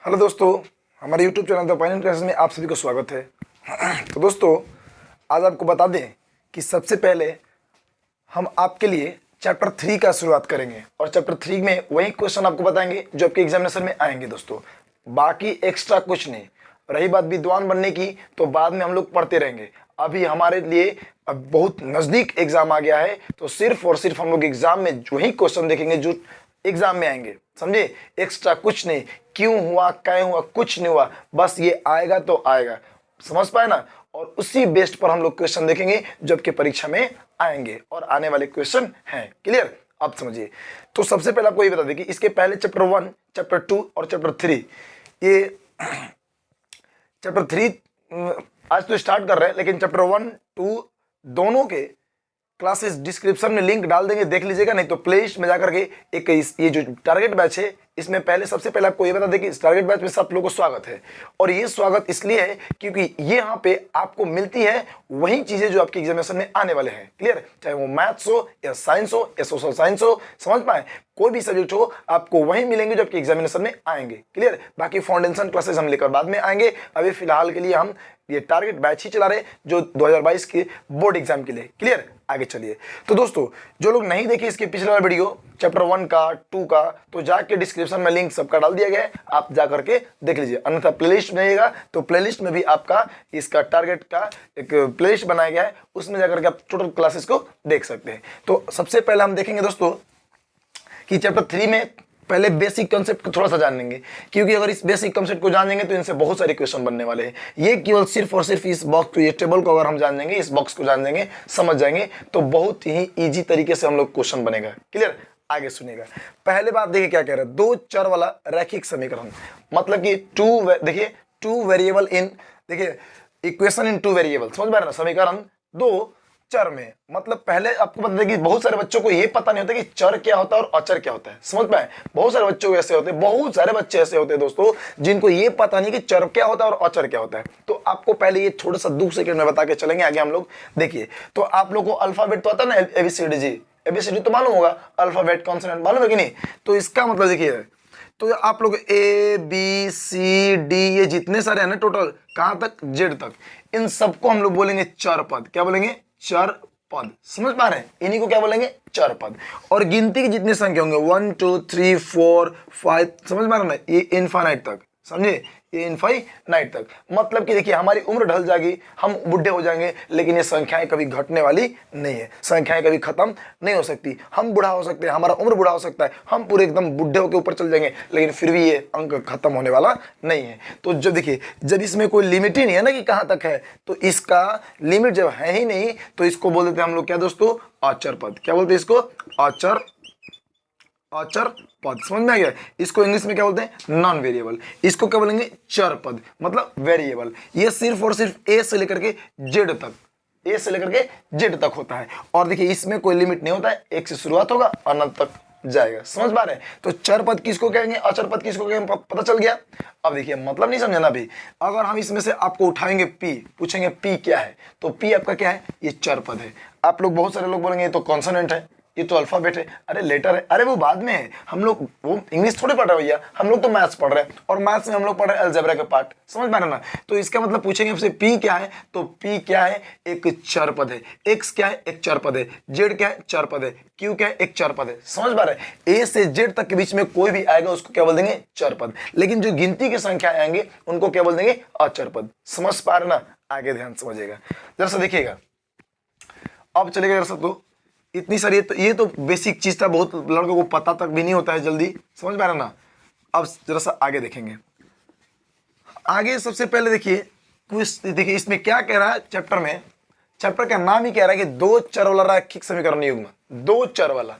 Hello दोस्तों, हमारे YouTube channel the finance classes में आप सभी को स्वागत है। तो दोस्तों, आज आपको बता दें कि सबसे पहले हम आपके लिए चैप्टर 3 का शुरुआत करेंगे और चैप्टर 3 में वही क्वेश्चन आपको बताएंगे जो आपके एग्जामिनेशन में आएंगे दोस्तों, बाकी एक्स्ट्रा कुछ नहीं। रही बात विद्वान बनने की, तो बाद में हम लोग पढ़ते रहेंगे। अभी हमारे लिए अब बहुत नज़दीक एग्जाम आ गया है, तो सिर्फ और सिर्फ हम लोग एग्जाम में वही क्वेश्चन देखेंगे जो एग्जाम में आएंगे, समझे। एक्स्ट्रा कुछ नहीं, क्यों हुआ क्या हुआ कुछ नहीं हुआ, बस ये आएगा तो आएगा, समझ पाए ना। और उसी बेस्ड पर हम लोग क्वेश्चन देखेंगे जो आपके परीक्षा में आएंगे और आने वाले क्वेश्चन हैं। क्लियर? अब समझिए। तो सबसे पहले आपको ये बता दें कि इसके पहले चैप्टर 1, चैप्टर 2 और चैप्टर 3, ये चैप्टर 3 आज तो स्टार्ट कर रहे हैं, लेकिन चैप्टर 1, 2 दोनों के क्लासेस डिस्क्रिप्शन में लिंक डाल देंगे, देख लीजिएगा। नहीं तो प्लेलिस्ट में जाकर के एक ये जो टारगेट बैच है, इसमें पहले सबसे पहले आपको ये बता दें कि इस टारगेट बैच में सब लोगों को स्वागत है। और ये स्वागत इसलिए है क्योंकि ये यहाँ पे आपको मिलती है वही चीजें जो आपके एग्जामिनेशन में आने वाले हैं। क्लियर? चाहे वो मैथ्स हो या साइंस हो या सोशल साइंस हो, समझ पाए, कोई भी सब्जेक्ट हो आपको वही मिलेंगे जो आपके एग्जामिनेशन में आएंगे। क्लियर? बाकी फाउंडेशन क्लासेस हम लेकर बाद में आएंगे। अभी फिलहाल के लिए हम ये टारगेट बैच ही चला रहे जो 2022 के बोर्ड एग्जाम के लिए। क्लियर? आगे चलिए। तो दोस्तों, जो लोग नहीं देखे इसके पिछले वाला वीडियो चैप्टर 1 का 2 का, तो जाके डिस्क्रिप्शन में लिंक सबका डाल दिया गया है, आप जा करके देख लीजिए। अन्यथा प्लेलिस्ट में आइएगा तो प्लेलिस्ट में भी आपका इसका टारगेट का एक प्लेलिस्ट बनाया गया है, उसमें जाकर के आप टोटल क्लासेस को देख सकते हैं। तो सबसे पहले हम देखेंगे दोस्तों कि चैप्टर 3 में पहले बेसिक कॉन्सेप्ट को थोड़ा सा जान लेंगे, क्योंकि अगर इस बेसिक कॉन्सेप्ट को जान लेंगे तो इनसे बहुत सारे क्वेश्चन बनने वाले हैं। ये केवल सिर्फ और सिर्फ इस बॉक्स को, ये टेबल को अगर हम जान लेंगे, इस बॉक्स को जान लेंगे, समझ जाएंगे, तो बहुत ही इजी तरीके से हम लोग क्वेश्चन बनेगा। क्लियर? आगे सुनिएगा। पहले बात देखिए क्या कह रहा है, दो चर वाला रैखिक समीकरण, मतलब कि देखिए टू वेरिएबल इन, देखिए इक्वेशन इन टू वेरिएबल, समझ पा रहे ना, समीकरण दो चर में। मतलब पहले आपको बता दें कि बहुत सारे बच्चों को ये पता नहीं होता कि चर क्या होता है और अचर क्या होता है, समझ पाए। बहुत सारे बच्चों ऐसे होते हैं, बहुत सारे बच्चे ऐसे होते हैं दोस्तों जिनको ये पता नहीं कि चर क्या होता है और अचर क्या होता है। तो आपको पहले ये थोड़ा सा 2 सेकंड में बता के चलेंगे, आगे हम लोग देखिए। तो आप लोग को अल्फाबेट तो आता है ना, ABCD, ABCD तो मालूम होगा, अल्फाबेट कॉन्सोनेंट मालूम है कि नहीं। तो इसका मतलब देखिए, तो आप लोग ABCD ये जितने सारे हैं ना टोटल, कहां तक, Z तक, इन सबको हम लोग बोलेंगे चर पद। क्या बोलेंगे? चर पद। समझ पा रहे हैं? इन्हीं को क्या बोलेंगे? चर पद। और गिनती की जितनी संख्या होंगे 1 2 3 4 5, समझ पा रहे ना, ये इनफाइनाइट तक, समझे, ये इनफाइनाइट तक। मतलब कि देखिए हमारी उम्र ढल जाएगी, हम बुढ़े हो जाएंगे, लेकिन ये संख्याएं कभी घटने वाली नहीं है, संख्याएं कभी खत्म नहीं हो सकती। हम बुढ़ा हो सकते हैं, हमारा उम्र बुढ़ा हो सकता है, हम पूरे एकदम बुढ़े होकर ऊपर चल जाएंगे, लेकिन फिर भी ये अंक खत्म होने वाला नहीं है। तो जब देखिए, जब इसमें कोई लिमिट ही नहीं है ना कि कहाँ तक है, तो इसका लिमिट जब है ही नहीं, तो इसको बोल देते हैं हम लोग क्या दोस्तों? अचर पद। क्या बोलते हैं इसको? अचर पद। समझ में आ गया? इसको इंग्लिश में क्या बोलते हैं? Non variable. इसको क्या बोलेंगे? चर पद, मतलब वेरिएबल। ये सिर्फ और सिर्फ ए से लेकर के जेड तक, ए से लेकर के जेड तक होता है। और देखिए इसमें कोई लिमिट नहीं होता है, एक से शुरुआत होगा, अनंत तक जाएगा। समझ पा रहे हैं? तो चर पद किसको कहेंगे, अचर पद किसको कहेंगे, पता चल गया। अब देखिए मतलब नहीं समझना अभी। अगर हम इसमें से आपको उठाएंगे पी, पूछेंगे पी क्या है, तो पी आपका क्या है? ये चर पद है। आप लोग, बहुत सारे लोग बोलेंगे ये तो कॉन्सोनेंट है, ये तो अल्फाबेट है, अरे लेटर है, अरे वो बाद में है, हम लोग वो इंग्लिश थोड़ी पढ़ रहे भैया, हम लोग तो मैथ्स पढ़ रहे हैं, और मैथ्स में हम लोग पढ़ रहे हैं अलजेब्रा के पार्ट। समझ पा रहे ना? तो इसका मतलब पूछेंगे आपसे पी क्या है, तो पी क्या है? एक चर पद है। एक्स क्या है? एक चर पद है। जेड क्या है? चर पद है। क्यू क्या है? एक चर पद है। समझ पा रहे हैं? ए से जेड तक के बीच में कोई भी आएगा उसको क्या बोल देंगे? चर पद। लेकिन जो गिनती की संख्या आएंगे उनको क्या बोल देंगे? अचर पद। समझ पा रहे ना? आगे ध्यान समझिएगा, जरा सा देखिएगा। अब चलेगा जरा सा, तो इतनी सारी, तो ये तो बेसिक चीज था, बहुत लड़कों को पता तक भी नहीं होता है जल्दी। समझ पा रहे ना? अब जरा सा आगे देखेंगे। आगे सबसे पहले देखिए कुछ, देखिए इसमें क्या कह रहा है चैप्टर में, चैप्टर का नाम ही कह रहा है कि दो चर वाला रैखिक समीकरण युग्म। दो चर वाला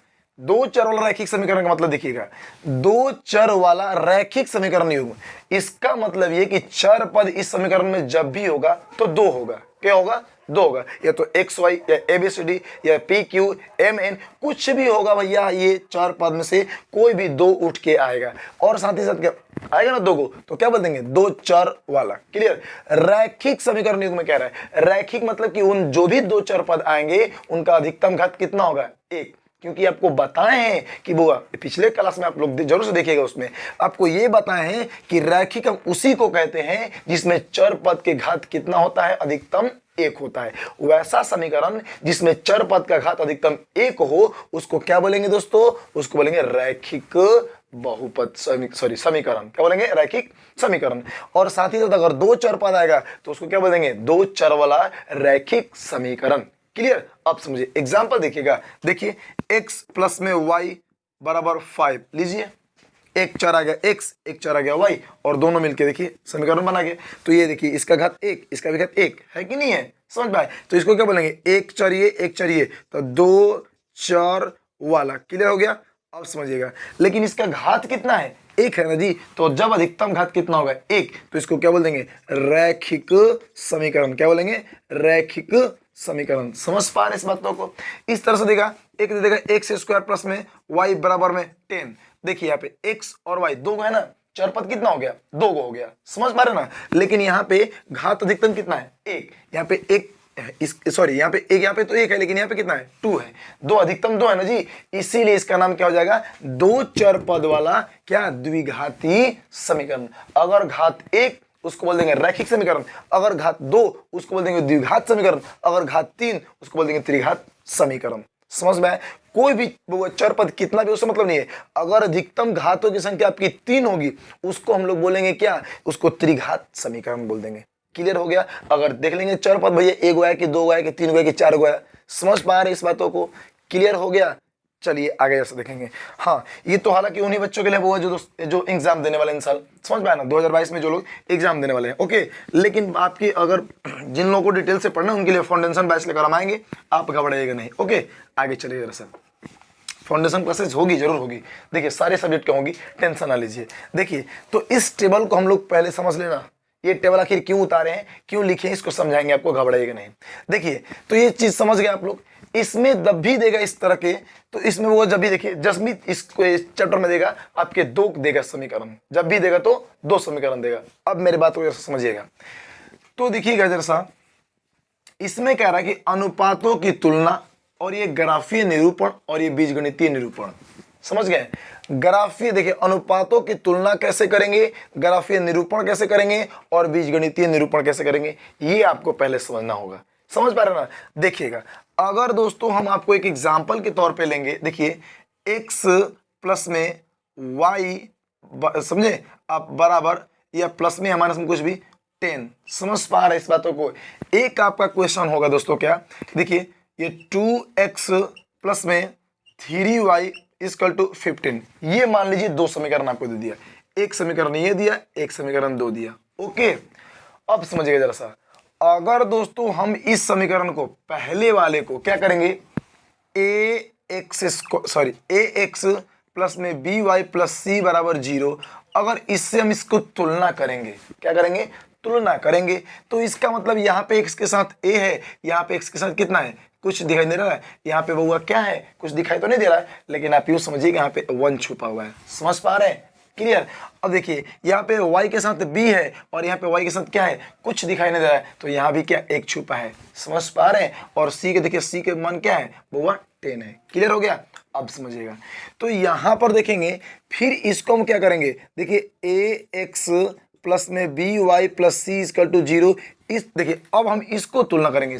रैखिक समीकरण का मतलब देखिएगा, दो चर वाला रैखिक समीकरण युग्म। इसका मतलब ये कि चर पद इस समीकरण में जब भी होगा तो दो होगा। क्या होगा? दो होगा। या तो एक्स वाई या ABCD या PQ MN कुछ भी होगा भैया, ये चार पद में से कोई भी दो उठ के आएगा। और साथ ही साथ क्या आएगा ना, दो को, तो क्या बोल देंगे? दो चर वाला। क्लियर? रैखिक समीकरण युग्म में कह रहा है, रैखिक मतलब कि उन जो भी दो चर पद आएंगे उनका अधिकतम घात कितना होगा? एक। क्योंकि आपको बताए हैं कि वो पिछले क्लास में आप लोग जरूर से देखिएगा, उसमें आपको ये बताए हैं कि रैखिक हम उसी को कहते हैं जिसमें चर पद के घात कितना होता है, अधिकतम 1 होता है। वैसा समीकरण जिसमें चर पद का घात अधिकतम 1 हो उसको क्या बोलेंगे दोस्तों, उसको बोलेंगे रैखिक बहुपद समीकरण। क्या बोलेंगे, रैखिक समीकरण। और साथ ही साथ अगर 2 चर पद आएगा तो उसको क्या बोलेंगे, 2 चर वाला रैखिक समीकरण। क्लियर। अब समझिए एग्जांपल देखिएगा, देखिए x प्लस में y बराबर 5 लीजिए, एक चर आ गया x, एक चर आ गया y, और दोनों मिलके देखिए समीकरण बना गया। तो ये देखिए इसका घात 1, इसका भी घात 1 है कि नहीं है, समझ में आए। तो इसको क्या बोलेंगे, एक चर ये, एक चर ये, तो 2 चर वाला। क्लियर हो गया। अब समझिएगा, लेकिन इसका घात कितना है, 1 है ना जी। तो जब अधिकतम घात कितना होगा, 1, तो इसको क्या बोल देंगे, रैखिक समीकरण। क्या बोलेंगे, रैखिक समीकरण। समझ पा रहे इस बातों को। इस तरह से देगा, एक दे देगा एक्स स्क्वायर प्लस में y बराबर में 10। देखिए यहाँ पे x और y दो गो है ना, चर पद कितना हो गया, 2 गो हो गया। समझ पा रहे ना। लेकिन यहाँ पे घात अधिकतम कितना है, 1। यहाँ पे एक सॉरी यहाँ पे एक, यहाँ पे तो 1 है, लेकिन यहाँ पे कितना है, 2 है। 2 अधिकतम 2 है ना जी, इसीलिए इसका नाम क्या हो जाएगा, 2 चर पद वाला क्या, द्विघाती समीकरण। अगर घात 1 उसको बोल देंगे रैखिक समीकरण, अगर घात 2 उसको बोल देंगे द्विघात समीकरण, अगर घात 3 उसको बोल देंगे त्रिघात समीकरण। समझ में आए। कोई भी चर पद कितना भी उससे मतलब नहीं है, अगर अधिकतम घातों की संख्या आपकी 3 होगी उसको हम लोग बोलेंगे क्या, उसको त्रिघात समीकरण बोल देंगे। क्लियर हो गया। अगर देख लेंगे चर पद भैया 1 गो है कि 2 गो है कि 3 गो है कि 4 गो है, समझ पा रहे इस बातों को। क्लियर हो गया। चलिए आगे जैसे देखेंगे। हाँ, ये तो हालांकि उन्हीं बच्चों के लिए वो है जो एग्जाम देने वाले इन साल, समझ पाए ना, 2022 में जो लोग एग्जाम देने वाले हैं। ओके, लेकिन आपकी अगर जिन लोगों को डिटेल से पढ़ना है उनके लिए फाउंडेशन बैच लेकर हम आएंगे, आप घबराइएगा नहीं। ओके, आगे चलिए जरा सर। फाउंडेशन क्लासेस होगी, जरूर होगी। देखिए सारे सब्जेक्ट की होंगी, टेंशन ना लीजिए। देखिए तो इस टेबल को हम लोग पहले समझ लेना, ये टेबल आखिर क्यों उतारे हैं, क्यों लिखे हैं, इसको समझाएंगे आपको, घबराइएगा नहीं। देखिए तो ये चीज समझ गए आप लोग। इसमें जब भी देगा इस तरह के, तो इसमें वो जब भी देखिए जसमीत इसको इस चैप्टर में देगा आपके 2 देगा समीकरण, जब भी देगा तो 2 समीकरण देगा। अब मेरी बात को समझिएगा, तो देखिएगा जरा सा, इसमें कह रहा है कि अनुपातों की तुलना, और ये ग्राफीय निरूपण और ये बीजगणितीय निरूपण। समझ गए। ग्राफीय देखिए अनुपातों की तुलना कैसे करेंगे, ग्राफीय निरूपण कैसे करेंगे, और बीजगणितीय निरूपण कैसे करेंगे, ये आपको पहले समझना होगा। समझ पा रहे ना। देखिएगा अगर दोस्तों हम आपको एक एग्जांपल के तौर पे लेंगे, देखिए x प्लस में y समझे आप बराबर या प्लस में हमारे में कुछ भी 10। समझ पा रहे इस बातों को। एक आपका क्वेश्चन होगा दोस्तों क्या, देखिए ये 2x प्लस में 3y इक्वल टू 15, ये मान लीजिए 2 समीकरण आपको दे दिया, एक समीकरण ये दिया, एक समीकरण 2 दिया। ओके, अब समझिएगा जरा सा, अगर दोस्तों हम इस समीकरण को पहले वाले को क्या करेंगे, ax प्लस में by प्लस सी बराबर 0, अगर इससे हम इसको तुलना करेंगे, क्या करेंगे, तुलना करेंगे, तो इसका मतलब यहाँ पे x के साथ a है, यहाँ पे x के साथ कितना है, कुछ दिखाई दे रहा है, यहाँ पे वो क्या है, कुछ दिखाई तो नहीं दे रहा है, लेकिन आप यूँ समझिए यहाँ पे 1 छुपा हुआ है। समझ पा रहे हैं। क्लियर। अब देखिए यहाँ पे y के साथ b है और यहाँ पे y के साथ क्या है, कुछ दिखाई नहीं दे रहा है, तो यहाँ भी क्या 1 छुपा है। समझ पा रहे हैं। और c के देखिए c के मान क्या है, वो 10 है। क्लियर हो गया। अब समझिएगा, तो यहाँ पर देखेंगे फिर इसको हम क्या करेंगे, देखिए ax प्लस में by plus c equal to 0, इस देखिए अब हम इसको तुलना करेंगे,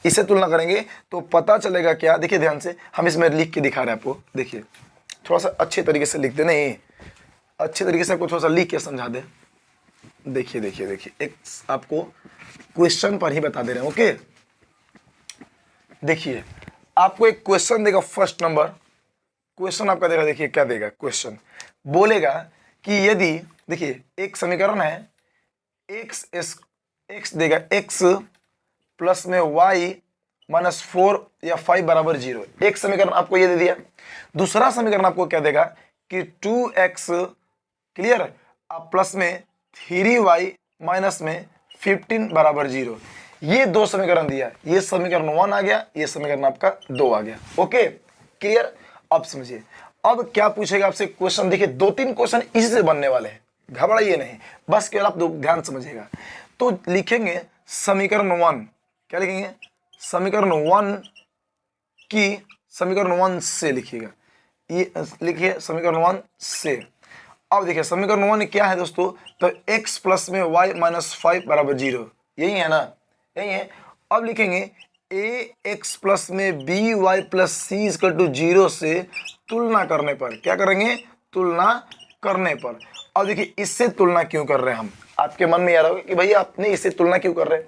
इससे तुलना करेंगे तो पता चलेगा क्या, देखिए ध्यान से हम इसमें लिख के दिखा रहे हैं आपको। देखिए थोड़ा सा अच्छे तरीके से लिख दे, नहीं अच्छे तरीके से आपको थोड़ा सा लिख के समझा दे। देखिए देखिए देखिए एक आपको क्वेश्चन पर ही बता दे रहे हैं। ओके, देखिए आपको एक क्वेश्चन देगा, फर्स्ट नंबर क्वेश्चन आपका देगा। देखिए क्या देगा, क्वेश्चन बोलेगा कि यदि देखिए एक समीकरण है x देगा x प्लस में y माइनस 4 या 5 बराबर 0, एक समीकरण आपको ये दे दिया। दूसरा समीकरण आपको क्या देगा कि 2x क्लियर आप प्लस में 3y माइनस में 15 बराबर 0, ये 2 समीकरण दिया। ये समीकरण 1 आ गया, ये समीकरण आपका 2 आ गया। Okay clear. अब समझिए अब क्या पूछेगा आपसे क्वेश्चन। देखिए 2-3 क्वेश्चन इसी से बनने वाले हैं, घबराइए नहीं, बस केवल आप ध्यान समझिएगा। तो लिखेंगे समीकरण 1, क्या लिखेंगे, समीकरण 1 की समीकरण 1 से लिखिएगा, ये लिखिए समीकरण 1 से। अब देखिए समीकरण 1 क्या है दोस्तों, तो x प्लस में y माइनस 5 बराबर 0, यही है ना, यही है। अब लिखेंगे ax प्लस में by plus c equal to 0 से तुलना करने पर, क्या करेंगे, तुलना करने पर। अब देखिए इससे तुलना क्यों कर रहे हैं हम, आपके मन में आ रहा होगा कि भैया आपने इससे तुलना क्यों कर रहे हैं।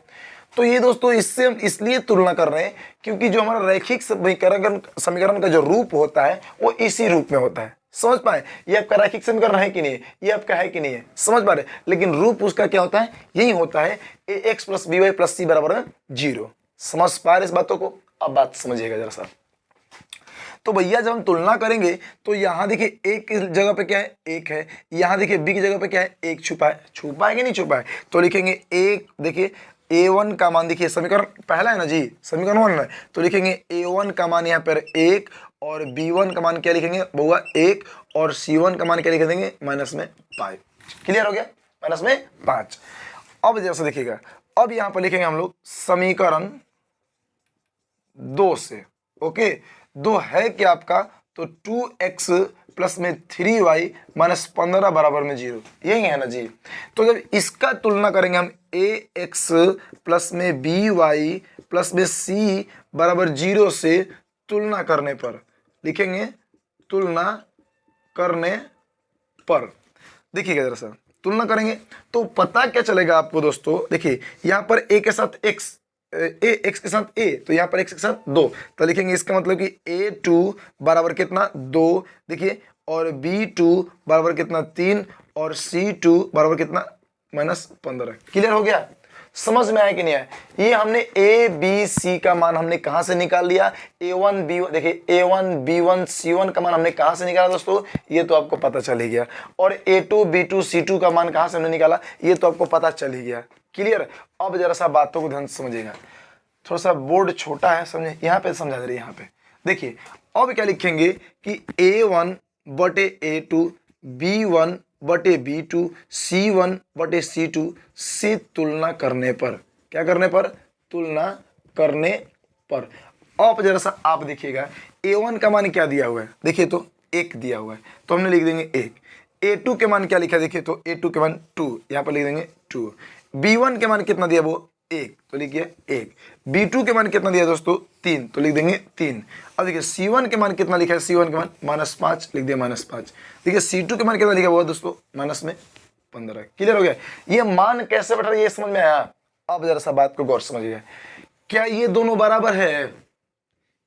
तो ये दोस्तों इससे हम इसलिए तुलना कर रहे हैं क्योंकि जो हमारा रैखिक समीकरण का जो रूप होता है वो इसी रूप में होता है। समझ पाए, ये आपका रैखिक समीकरण है कि नहीं है, ये आपका है कि नहीं है, समझ पा रहे। लेकिन रूप उसका क्या होता है, यही होता है ax plus by plus c बराबर 0। समझ पा रहे इस बातों को, अब बात समझिएगा जरा सा। तो भैया जब हम तुलना करेंगे तो यहाँ देखिए ए की जगह पे क्या है, एक है, यहाँ देखिए बी की जगह पे क्या है, एक छुपा है, छुपा है कि नहीं छुपा है। तो लिखेंगे एक, देखिए a1 का मान, देखिए समीकरण पहला है ना जी, समीकरण 1 है, तो लिखेंगे a1 का मान यहाँ पर 1 और b1 का मान क्या लिखेंगे बउआ 1 और c1 का मान क्या लिख देंगे माइनस में 5। क्लियर हो गया, माइनस में 5। अब जैसे देखिएगा, अब यहाँ पर लिखेंगे हम लोग समीकरण 2 से, ओके। 2 है क्या आपका, तो 2x प्लस में 3y माइनस 15 बराबर में 0, यही है ना जी। तो जब इसका तुलना करेंगे हम ax प्लस में by प्लस में c बराबर 0 से तुलना करने पर, लिखेंगे तुलना करने पर। देखिएगा जरा सा, तुलना करेंगे तो पता क्या चलेगा आपको दोस्तों, देखिए यहाँ पर a के साथ x, x के साथ a, तो यहाँ पर x के साथ 2, तो लिखेंगे इसका मतलब कि a2 बराबर कितना 2, देखिए, और b2 बराबर कितना 3 और c2 बराबर कितना माइनस 15। क्लियर हो गया, समझ में आया कि नहीं आया। ये हमने a b c का मान हमने कहां से निकाल लिया, a1 b1, देखिए a1 b1 c1 का मान हमने कहां से निकाला दोस्तों, ये तो आपको पता चल ही गया। और a2 b2 c2 का मान कहां से हमने निकाला, ये तो आपको पता चल ही गया। क्लियर। अब जरा सा बातों को ध्यान से समझिएगा, थोड़ा सा बोर्ड छोटा है, समझे, यहाँ पे समझा दे रही है। यहाँ पे देखिए अब क्या लिखेंगे कि a1 बटे a2 b1 बटे b2 c1 बटे c2 से तुलना करने पर, क्या करने पर, तुलना करने पर। अब जरा सा आप देखिएगा a1 का मान क्या दिया हुआ है, देखिए तो 1 दिया हुआ है, तो हमने लिख देंगे 1। a2 के मान क्या लिखा है, देखिए तो a2 के मान 2, यहाँ पर लिख देंगे 2। b1 के मान कितना दिया, वो 1, तो लिखिए 1। b2 के मान कितना दिया दोस्तों, 3, तो लिख देंगे 3। अब देखिए c1 के मान कितना लिखा है, c1 के मान -5, लिख दिया -5। देखिए c2 के मान कितना लिखा हुआ दोस्तों, माइनस में 15। क्लियर हो गया, ये मान कैसे बैठ रहा है ये समझ में आया। अब जरा सा बात को गौर समझिए, क्या ये दोनों बराबर है,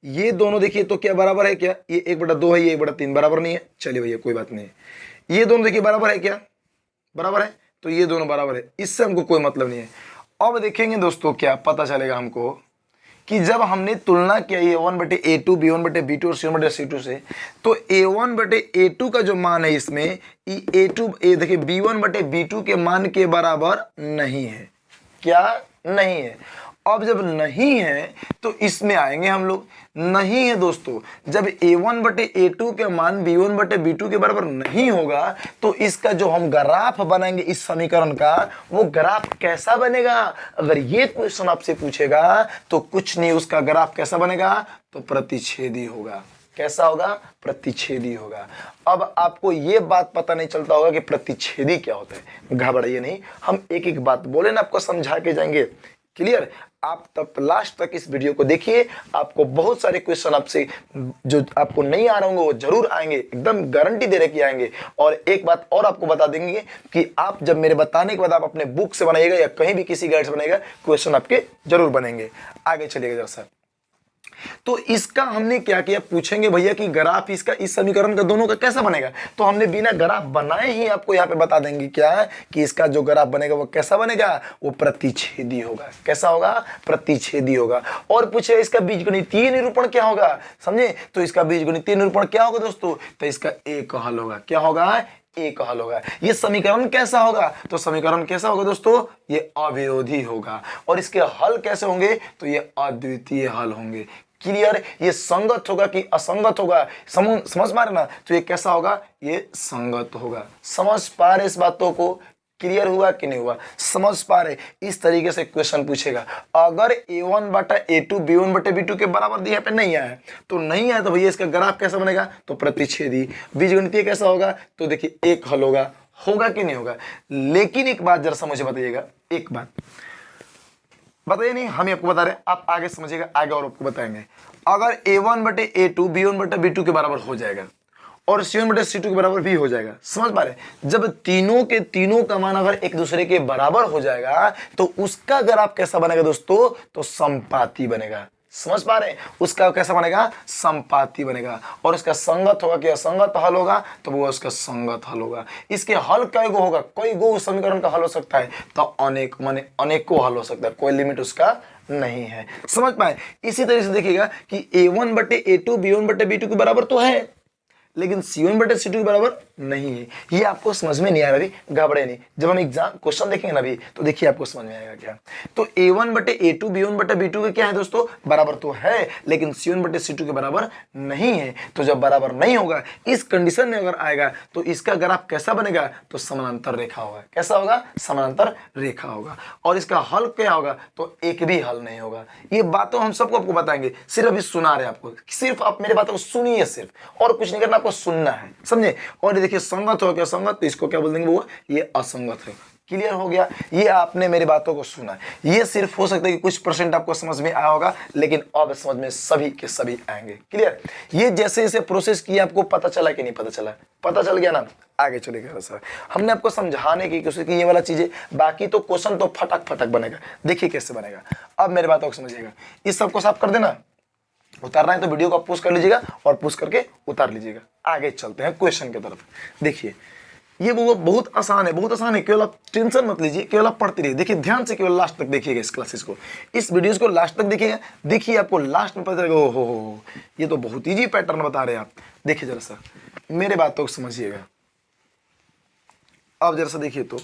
ये दोनों देखिए तो क्या बराबर है, क्या ये 1/2 है, ये 1/3 बराबर नहीं है, चलिए भैया कोई बात नहीं है। ये दोनों देखिए बराबर है, क्या बराबर है, तो ये दोनों बराबर है, इससे हमको कोई मतलब नहीं है। अब देखेंगे दोस्तों क्या पता चलेगा हमको कि जब हमने तुलना किया a1 बटे a2 b1 बटे b2 और c1 बटे c2 से, तो a1 बटे a2 का जो मान है इसमें a2 देखिए b1 बटे b2 के मान के बराबर नहीं है, क्या नहीं है। अब जब नहीं है तो इसमें आएंगे हम लोग, नहीं है दोस्तों, जब a1 बटे a2 के मान b1 बटे b2 के बराबर नहीं होगा तो इसका जो हम ग्राफ बनाएंगे इस समीकरण का, वो ग्राफ कैसा बनेगा। अगर ये क्वेश्चन आपसे पूछेगा तो कुछ नहीं, उसका ग्राफ कैसा बनेगा, तो प्रतिच्छेदी होगा। कैसा होगा, प्रतिच्छेदी होगा। अब आपको ये बात पता नहीं चलता होगा कि प्रतिच्छेदी क्या होता है, घबराइए नहीं, हम एक एक बात बोले ना आपको समझा के जाएंगे। क्लियर, आप तब लास्ट तक इस वीडियो को देखिए, आपको बहुत सारे क्वेश्चन आपसे जो आपको नहीं आ रहे होंगे वो जरूर आएंगे, एकदम गारंटी दे रहे कि आएंगे। और एक बात और आपको बता देंगे कि आप जब मेरे बताने के बाद आप अपने बुक से बनाइएगा या कहीं भी किसी गाइड से बनाइएगा, क्वेश्चन आपके जरूर बनेंगे। आगे चलिएगा जरा सा, तो इसका हमने क्या किया, पूछेंगे भैया कि ग्राफ इसका इस समीकरण का दोनों का कैसा बनेगा, तो हमने बिना ग्राफ बनाए ही आपको यहाँ पे बता देंगे क्या कि इसका जो ग्राफ बनेगा वो कैसा बनेगा, वो प्रतिच्छेदी होगा। कैसा होगा, प्रतिच्छेदी होगा। और पूछे इसका बीजगणितीय निरूपण क्या होगा, समझे, तो इसका बीजगणितीय निरूपण क्या होगा दोस्तों, तो इसका एक हल होगा। क्या होगा, एक हल होगा। ये समीकरण कैसा होगा, तो समीकरण कैसा होगा दोस्तों, ये अविरोधी होगा। और इसके हल कैसे होंगे, तो ये अद्वितीय हल होंगे। क्लियर, ये संगत होगा कि असंगत होगा, समझ पा रहे ना, तो ये कैसा होगा, ये संगत होगा। समझ पा रहे इस बातों को, क्लियर हुआ कि नहीं हुआ? समझ पा रहे? इस तरीके से क्वेश्चन पूछेगा। अगर a1 बटा a2 b1 बटे b2 के बराबर यहाँ पे नहीं आया तो नहीं आया तो भैया इसका ग्राफ कैसा बनेगा? तो प्रतिच्छेदी। बीजगणितीय कैसा होगा? तो देखिए एक हल होगा। होगा कि नहीं होगा? लेकिन एक बात जरा सा मुझे बताइएगा, एक बात बताइए, नहीं हम आपको बता रहे हैं, आप आगे समझिएगा, आगे और आपको बताएंगे। अगर a1 बटे a2 b1 बटे b2 के बराबर हो जाएगा और c1 बटे c2 के बराबर भी हो जाएगा, समझ पा रहे? जब तीनों के तीनों का मान अगर एक दूसरे के बराबर हो जाएगा तो उसका ग्राफ कैसा बनेगा दोस्तों? तो समपाती बनेगा। समझ पा रहे हैं? उसका कैसा बनेगा? समपाती बनेगा। और इसका संगत होगा कि असंगत हल होगा? तो वो उसका संगत हल होगा। इसके हल कई गो होगा? कई गो समीकरण का हल हो सकता है? तो अनेक माने अनेकों हल हो सकता है, कोई लिमिट उसका नहीं है। समझ पाए? इसी तरह से देखिएगा कि a1 बटे a2 b1 बटे b2 के बराबर तो है, लेकिन c1 बटे c2 के बराबर नहीं है। ये आपको समझ में नहीं आ रहा अभी, घबराए नहीं, जब हम एग्जाम क्वेश्चन देखेंगे ना अभी तो देखिए आपको समझ में आएगा क्या। तो a1 बटे a2 b1 बटे b2 के क्या है दोस्तों? बराबर तो है, लेकिन c1 बटे c2 के बराबर नहीं है। तो जब बराबर नहीं होगा, इस कंडीशन में अगर आएगा तो इसका ग्राफ कैसा बनेगा? तो समानांतर रेखा होगा। कैसा होगा? समानांतर रेखा होगा। और इसका हल क्या होगा? तो एक भी हल नहीं होगा। ये बातों हम सबको आपको बताएंगे, सिर्फ अभी सुना रहे आपको, सिर्फ आप मेरे बातों को सुनिए सिर्फ, और कुछ नहीं करना, आपको सुनना है, समझे? और देखिए संगत हो क्या? संगत तो इसको क्या बोल देंगे? वो ये असंगत है। क्लियर हो गया? ये आपने मेरी बातों को सुना। ये सिर्फ हो सकता है कि कुछ परसेंट आपको समझ में आया होगा, लेकिन अब समझ में सभी के सभी आएंगे। क्लियर? ये जैसे जैसे प्रोसेस किया आपको पता चला कि नहीं पता चला? पता चल गया ना? आगे चलेगा सर, हमने आपको समझाने की कोशिश की ये वाला चीजें, बाकी तो क्वेश्चन तो फटक फटक बनेगा। देखिए कैसे बनेगा, अब मेरी बातों को समझिएगा। इस सबको साफ कर देना, उतारना है तो वीडियो को पुश कर लीजिएगा और पुश करके उतार लीजिएगा। आगे चलते हैं क्वेश्चन की तरफ। देखिए ये वो बहुत आसान है, बहुत आसान है, केवल आप टेंशन मत लीजिए, केवल आप पढ़ते रहिए। देखिए ध्यान से, केवल लास्ट तक देखिएगा इस क्लासेस को, इस वीडियोस को लास्ट तक देखिएगा। देखिए आपको लास्ट में पता चलेगा, हो ये तो बहुत ईजी पैटर्न बता रहे हैं आप। देखिए जरा सा मेरे बातों को समझिएगा। अब जरा सा देखिए, तो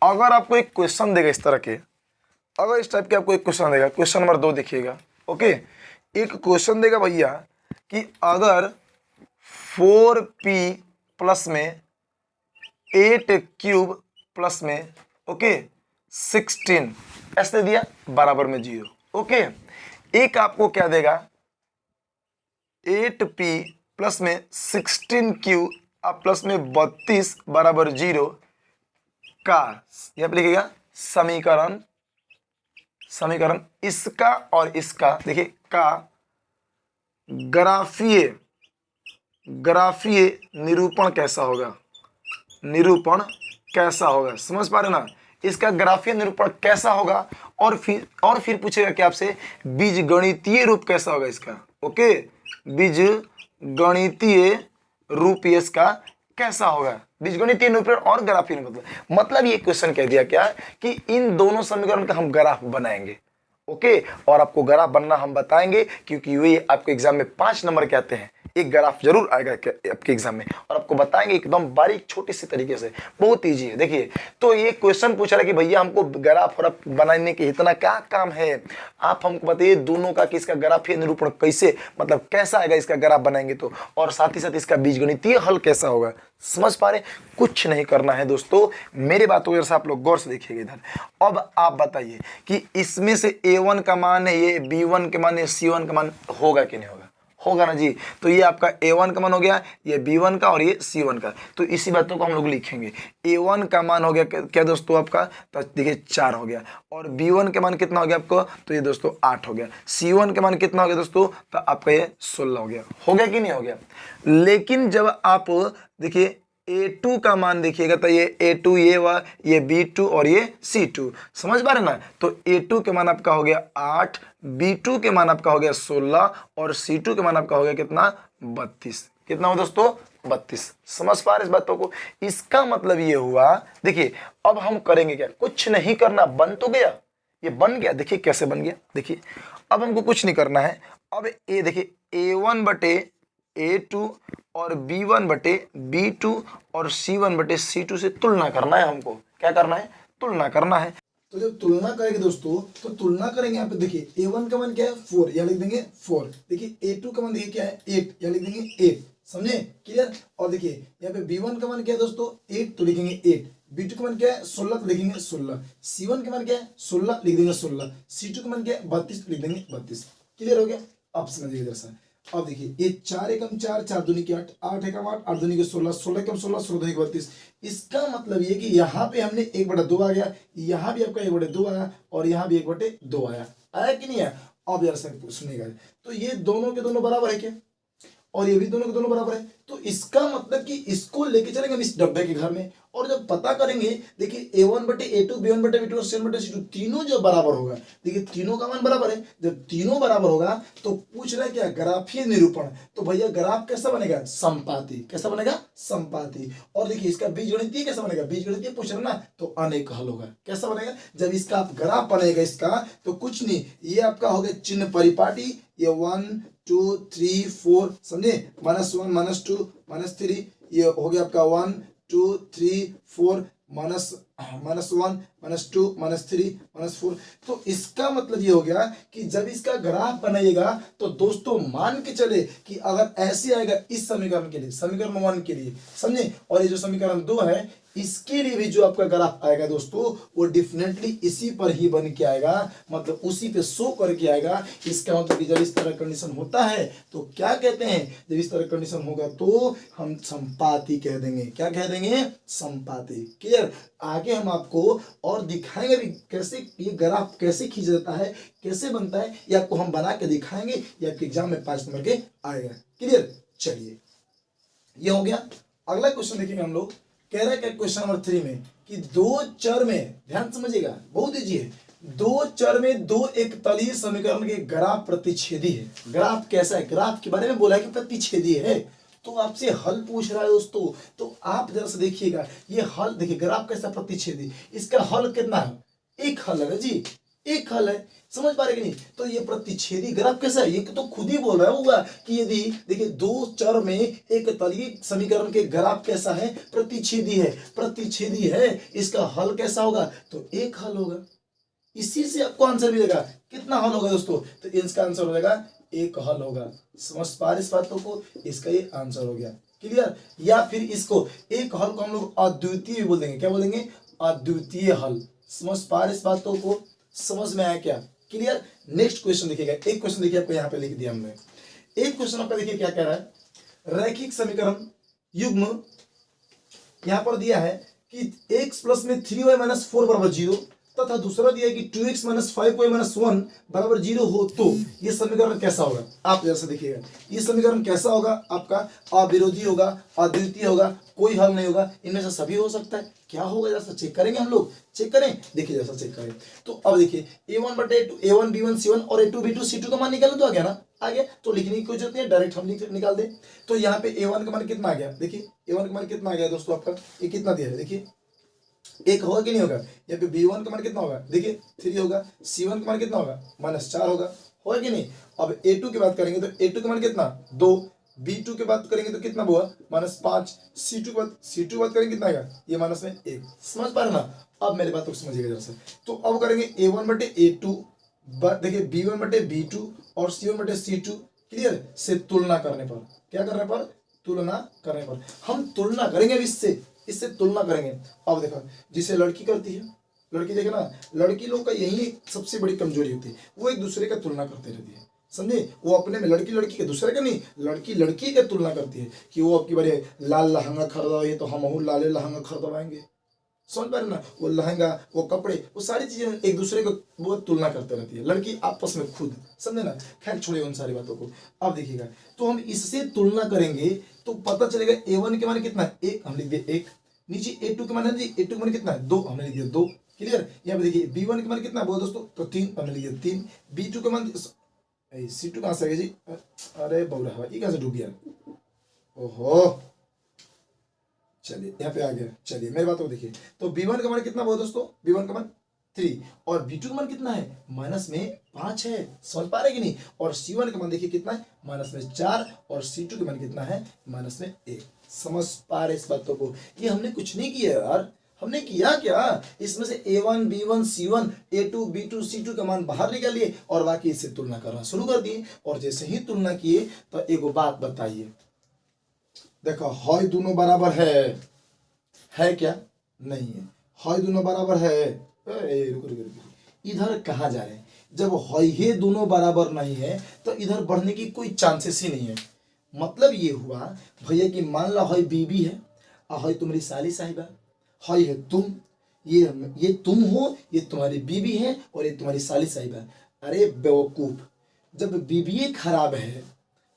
अगर आपको एक क्वेश्चन देगा इस तरह के, अगर इस टाइप के आपको एक क्वेश्चन देगा, क्वेश्चन नंबर 2 देखिएगा। ओके, एक क्वेश्चन देगा भैया कि अगर 4p प्लस में 8 क्यूब प्लस में ओके 16 ऐसे दिया बराबर में 0। ओके, एक आपको क्या देगा 8p प्लस में 16 क्यूब प्लस में 32 बराबर 0 का, यहां पे लिखिएगा समीकरण इसका और इसका, देखिए का ग्राफीय निरूपण कैसा होगा? निरूपण कैसा होगा? समझ पा रहे ना? इसका ग्राफीय निरूपण कैसा होगा? और फिर पूछेगा कि आपसे बीजगणितीय रूप कैसा होगा इसका? ओके, बीजगणितीय रूप इसका कैसा होगा? बीजगणितीय निरूपण और ग्राफीय मतलब ये क्वेश्चन कह दिया क्या कि इन दोनों समीकरण का हम ग्राफ बनाएंगे। ओके, और आपको ग्राफ बनना हम बताएंगे, क्योंकि ये आपके एग्जाम में 5 नंबर के आते हैं। एक ग्राफ जरूर आएगा आपके एग्जाम में, और आपको बताएंगे एकदम बारीक छोटी सी तरीके से, बहुत इजी है। देखिए, तो ये क्वेश्चन पूछ रहा है कि भैया हमको ग्राफ बनाने के इतना क्या काम है, आप हमको बताइए दोनों का कि इसका ग्राफीय निरूपण कैसे, मतलब कैसा आएगा इसका ग्राफ बनाएंगे तो, और साथ ही साथ इसका बीजगणितीय हल कैसा होगा। समझ पा रहे? कुछ नहीं करना है दोस्तों, मेरे बातों को आप लोग गौर से देखिएगा इधर। अब आप बताइए कि इसमें से a1 का मान है, ये b1 के मान है, c1 का मान होगा कि नहीं होगा? होगा ना जी। तो ये आपका a1 का मान हो गया, ये b1 का और ये c1 का। तो इसी बातों को हम लोग लिखेंगे। a1 का मान हो गया क्या दोस्तों आपका? तो देखिए 4 हो गया। और b1 के मान कितना हो गया आपको? तो ये दोस्तों 8 हो गया। c1 के मान कितना हो गया दोस्तों? तो आपका ये 16 हो गया। हो गया कि नहीं हो गया? लेकिन जब आप देखिए a2 का मान देखिएगा तो ये a2 ये b2 और ये c2, समझ पा रहे ना? तो a2 के मान आपका हो गया 8, b2 के मान आपका हो गया 16 और c2 के मान आपका हो गया कितना? 32। कितना हो दोस्तों? 32। समझ पा रहे इस बातों को? इसका मतलब ये हुआ, देखिए अब हम करेंगे क्या? कुछ नहीं करना, बन तो गया, ये बन गया। देखिए कैसे बन गया, देखिए अब हमको कुछ नहीं करना है। अब ये देखिए a1 बटे a2 और b1 बटे b2 और c1 बटे c2 से तुलना करना है हमको। क्या करना है? तुलना करना है। तो जब तुलना करेंगे दोस्तों, तो तुलना करेंगे यहाँ पे, देखिए a1 का मान क्या है? 4, यहाँ लिख देंगे 4। देखिए a2 का मान देखिए क्या है? 8, यहाँ लिख देंगे 8। समझे? क्लियर? और देखिए यहाँ पे b1 का मान क्या है दोस्तों? 8, तो लिखेंगे 8। B2 का मान क्या है 16 तो लिखेंगे 16, C1 का मान क्या है 16 लिख देंगे 16, C2 का मान क्या है 32 लिख देंगे 32। क्लियर हो गया? अब समझिए इधर से। अब देखिए ये 4 एकम 4, 4 दूनी की 8, 8 एकम 8, 8 दूनी की 16, 16 एकम 16, 16 दूनी की 32। इसका मतलब ये कि यहाँ पे हमने 1/2 आ गया, यहाँ भी आपका 1/2 आया और यहाँ भी 1/2 आया। आया कि नहीं आया? अब यार सर सुनिएगा, तो ये दोनों के दोनों बराबर है क्या? और ये भी दोनों के दोनों बराबर है, तो इसका मतलब कि इसको लेके चलेंगे हम इस डब्बे के घर में, और जब पता करेंगे देखिए A1/A2, B1/B2 और C1/C2 तीनों जब बराबर होगा, देखिए तीनों का मान बराबर है, जब तीनों बराबर होगा तो पूछ रहा है क्या ग्राफीय निरूपण, तो भैया ग्राफ कैसा बनेगा संपाती, कैसा बनेगा संपाती। और देखिए इसका बीजगणितीय कैसा बनेगा, बीजगणितीय पूछ रहे ना तो अनेक हल होगा। कैसा बनेगा? जब इसका आप ग्राफ बनेगा इसका तो कुछ नहीं, ये आपका हो गया चिन्ह परिपाटी, ये 1 2 3 4 समझे, -1 -2 -3, ये हो गया आपका 1 2 3 4 -1 -2 -3 -4। तो इसका मतलब ये हो गया कि जब इसका ग्राफ बनाइएगा तो दोस्तों मान के चले कि अगर ऐसे आएगा इस समीकरण के लिए, समीकरण 1 के लिए समझे, और ये जो समीकरण 2 है इसके लिए भी जो आपका ग्राफ आएगा दोस्तों वो डेफिनेटली इसी पर ही बन के आएगा, मतलब उसी पे शो करके आएगा। इसका मतलब कि जब इस तरह कंडीशन होता है तो क्या कहते हैं, जब इस तरह कंडीशन होगा तो हम संपाती कह देंगे। क्या कह देंगे? संपाती। क्लियर? आगे हम आपको और दिखाएंगे भी कैसे ये ग्राफ कैसे खींचा जाता है, कैसे बनता है, ये आपको हम बना के दिखाएंगे, ये आपके एग्जाम में 5 नंबर के आएगा। क्लियर? चलिए ये हो गया। अगला क्वेश्चन देखेंगे हम लोग। कह रहा है क्वेश्चन नंबर 3 में कि दो चर में, ध्यान समझिएगा बहुत ईजी है, दो चर में दो एक तलीय समीकरण के ग्राफ प्रतिच्छेदी है। ग्राफ कैसा है, ग्राफ के बारे में बोला है कि प्रतिच्छेदी है, तो आपसे हल पूछ रहा है दोस्तों, तो आप जरा से देखिएगा ये हल देखिए, ग्राफ कैसा प्रतिच्छेदी, इसका हल कितना है? एक हल है जी, एक हल है। समझ पा रहे कि नहीं? तो ये प्रतिच्छेदी ग्राफ कैसा है, ये तो खुद ही बोल रहा होगा कि यदि देखिए दो चर में एक तलीय समीकरण के ग्राफ कैसा है, प्रतिच्छेदी है, प्रतिच्छेदी है, इसका हल कैसा होगा? तो एक हल होगा। इसी से आपको आंसर मिलेगा। कितना हल होगा दोस्तों? तो इसका आंसर हो जाएगा एक हल होगा। समझ पा रहे इस बातों को? इसका ये आंसर हो गया। क्लियर? या फिर इसको एक हल को हम लोग अद्वितीय भी बोल देंगे। क्या बोलेंगे? अद्वितीय हल। समझ पा रहे इस बातों को? समझ में आया क्या? क्लियर? नेक्स्ट क्वेश्चन देखिएगा। एक क्वेश्चन देखिए आपको यहाँ पे लिख दिया हमने। एक क्वेश्चन आपका देखिए क्या कह रहा है, रैखिक समीकरण युग्म यहां पर दिया है कि x प्लस में 3y माइनस 4 बराबर 0 तथा दूसरा दिया है कि 2x माइनस 5y माइनस 1 बराबर 0 हो तो ये समीकरण कैसा होगा? आप जैसे देखिएगा ये समीकरण कैसा होगा? आपका अविरोधी होगा, अद्वितीय होगा, कोई हल नहीं होगा, इनमें से सभी हो सकता है। क्या होगा जैसा चेक करेंगे हम लोग, चेक करें, देखिए जैसा चेक करें। तो अब देखिए A1/A2 A1 B1 C1 और A2 B2 C2 का मान निकालना तो आ गया ना, आ गया, तो लिखने की कोई जरूरत नहीं है, डायरेक्ट हम निकाल दें। तो यहाँ पे A1 का मान कितना आ गया? देखिए A1 का मान कितना आ गया दोस्तों आपका, ये कितना दिया है देखिए, एक होगा कि नहीं होगा? यहाँ पे B1 का मान कितना होगा? देखिए 3 होगा। C1 का मान कितना होगा? -4 होगा कि नहीं? अब A2 की बात करेंगे तो A2 का मान कितना? 2। B2 की बात करेंगे तो कितना हुआ? -5। C2 की बात करेंगे कितना आएगा? ये -1। समझ पा रहे ना? अब मेरी बात को समझिएगा जरा से। तो अब करेंगे A1/A2 देखिए B1/B2 और C1/C2 क्लियर से तुलना करने पर, क्या करने पर? तुलना करने पर हम तुलना करेंगे अब इससे तुलना करेंगे। अब देखो जिसे लड़की करती है, लड़की देखे ना, लड़की लोग का यही सबसे बड़ी कमजोरी होती है, वो एक दूसरे का तुलना करते रहती है। समझे? वो अपने में लड़की लड़की के, दूसरे का नहीं, लड़की लड़की के तुलना करती है कि वो आपकी बारे लाल लहंगा खरीदवाइए तो हम लाले लहंगा खरीदवाएंगे। समझ पा रहे ना? वो लहंगा, वो कपड़े, वो सारी चीजें एक दूसरे को वो तुलना करते रहती है लड़की आपस में खुद। समझे ना? खैर छोड़िए उन सारी बातों को। अब देखिएगा तो हम इससे तुलना करेंगे तो पता चलेगा A1 के मान कितना है? 1, हम लिख दिए 1। नीचे A2 के मान है जी, A2 के मान कितना है? 2, हमने लिख दिया 2। क्लियर? यहाँ पे देखिए B1 के मान कितना है दोस्तों? तो 3, हमने लिख दिया 3। B2 के मान C2 कहाँ से आ गया जी? अरे बउरा ये कहाँ से डूब गया? ओहो, चलिए यहाँ पे आ गया। चलिए मेरी बात को देखिए, तो B1 का मान कितना हुआ दोस्तों? B1 का मान 3 और B2 का मान कितना है? -5 है। समझ पा रहे कि नहीं? और C1 का मान देखिए कितना है? -4 और C2 का मान कितना है? -1। समझ पा रहे इस बातों को? ये हमने कुछ नहीं किया यार, हमने किया क्या? इसमें से A1 B1 C1 A2 B2 C2 का मान बाहर निकाल लिए और बाकी इससे तुलना करना शुरू कर दिए। और जैसे ही तुलना किए तो एक बात बताइए, देखो हॉय दोनों बराबर है क्या? नहीं है। हॉय दोनों बराबर है। रुको रुको रुको, इधर कहाँ जा रहे हैं? जब हॉय हे दोनों बराबर नहीं है तो इधर बढ़ने की कोई चांसेस ही नहीं है। मतलब ये हुआ भैया कि मान लो हॉय बीबी है और हॉय तुम्हारी साली साहिबा, हॉय है तुम, ये तुम हो, ये तुम्हारी बीबी है और ये तुम्हारी साली साहिबा। अरे बेवकूफ, जब बीबी खराब है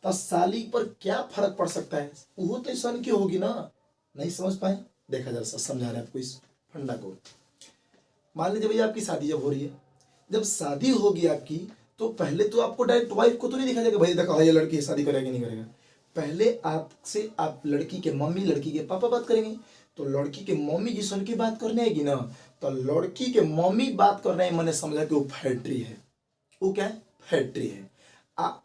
तो साली पर क्या फर्क पड़ सकता है? वो तो सन की होगी ना। नहीं समझ पाए? देखा जा रहा, समझा रहे आपको इस फंडा को। मान लीजिए भैया आपकी शादी जब हो रही है, जब शादी होगी आपकी तो पहले तो आपको डायरेक्ट वाइफ को तो नहीं दिखा जाएगा भैया देखा ये लड़की शादी करेगी नहीं करेगा। पहले आपसे आप लड़की के मम्मी लड़की के पापा बात करेंगे। तो लड़की के मम्मी जिस उनकी बात करने आएगी ना, तो लड़की के मम्मी बात कर रहे हैं, मैंने समझा कि वो फैक्ट्री है। वो क्या है? फैक्ट्री है।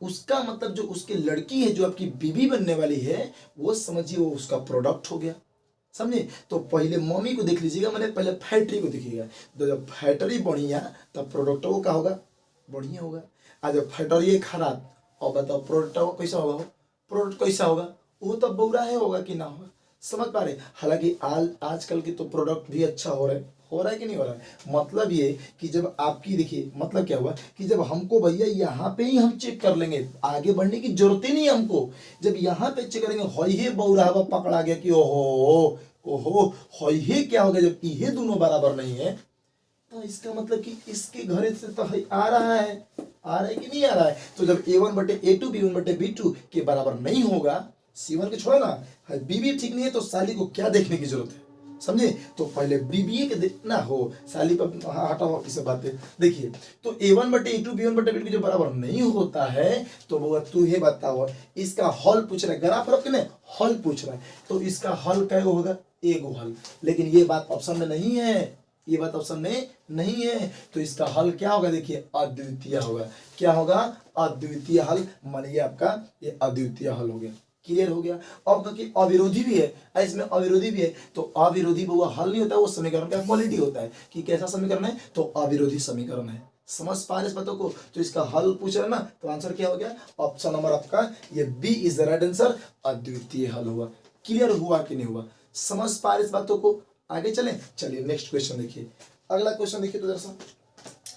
उसका मतलब जो उसकी लड़की है जो आपकी बीवी बनने वाली है, वो समझिए वो उसका प्रोडक्ट हो गया। समझे? तो पहले मम्मी को देख लीजिएगा, मैंने पहले फैक्ट्री को देखिएगा। तो जब फैक्ट्री बढ़िया तब प्रोडक्ट वो क्या होगा? बढ़िया होगा। आज जब फैक्ट्री खराब, और बताओ प्रोडक्ट कैसा होगा? प्रोडक्ट कैसा होगा? वो तो बुरा है होगा कि ना होगा। समझ पा रहे? हालांकि आजकल की तो प्रोडक्ट भी अच्छा हो रहा है कि नहीं हो रहा है। मतलब ये कि जब आपकी देखिए मतलब क्या हुआ कि जब हमको भैया यहाँ पे ही हम चेक कर लेंगे, आगे बढ़ने की जरूरत ही नहीं है हमको। जब यहाँ पे चेक करेंगे हॉय हे बहुरावा पकड़ा गया कि ओहो ओहो हॉय हे क्या हो गया, जब ये दोनों बराबर नहीं है तो इसका मतलब कि इसके घर से तो आ रहा है कि नहीं आ रहा है। तो जब A1/A2 B1/B2 के बराबर नहीं होगा, C1 के छोड़ा ना, बीबी ठीक नहीं है तो साली को क्या देखने की जरूरत है? समझे? तो पहले बीबीए के देखना हो, साली पर हटाओ की सब बातें। देखिए तो A1/A2 B1/B2 जो बराबर नहीं होता है तो वो तू ये बताओ, इसका हल पूछ रहा है, ग्राफ रख के हल पूछ रहा है, तो इसका हल क्या होगा? एगो हल। लेकिन ये बात ऑप्शन में नहीं है, ये बात ऑप्शन में नहीं है, तो इसका हल क्या होगा? देखिए अद्वितीय होगा। क्या होगा? अद्वितीय हल। मानिए आपका ये अद्वितीय हल हो गया। क्लियर हो गया? अब तो कि अविरोधी भी है, इसमें अविरोधी भी है, तो अविरोधी वो हल नहीं होता, वो समीकरण का क्वालिटी होता है कि कैसा समीकरण है, तो अविरोधी समीकरण है। समझ पा रहे इस बातों को? तो इसका हल पूछ रहे ना, तो आंसर क्या हो गया? ऑप्शन नंबर आपका ये B is the right answer, अद्वितीय हल हुआ। क्लियर हुआ कि नहीं हुआ? समझ पा रहे इस बातों को? आगे चलें। चलिए नेक्स्ट क्वेश्चन देखिए। अगला क्वेश्चन देखिए, तो जरा सा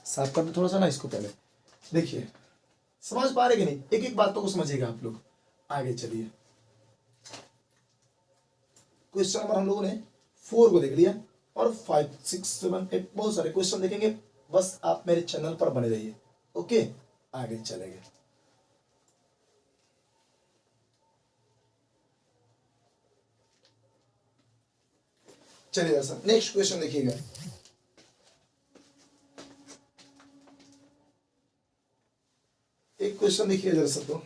साफ कर दो थोड़ा सा ना इसको। पहले देखिए समझ पा रहे कि नहीं, एक एक बातों को समझिएगा आप लोग। आगे चलिए, क्वेश्चन नंबर हम लोगों ने 4 को देख लिया और 5 6 7 8 बहुत सारे क्वेश्चन देखेंगे। बस आप मेरे चैनल पर बने रहिए। ओके, आगे चलेंगे। चलिए सर नेक्स्ट क्वेश्चन देखिएगा। एक क्वेश्चन देखिए जरा सा, तो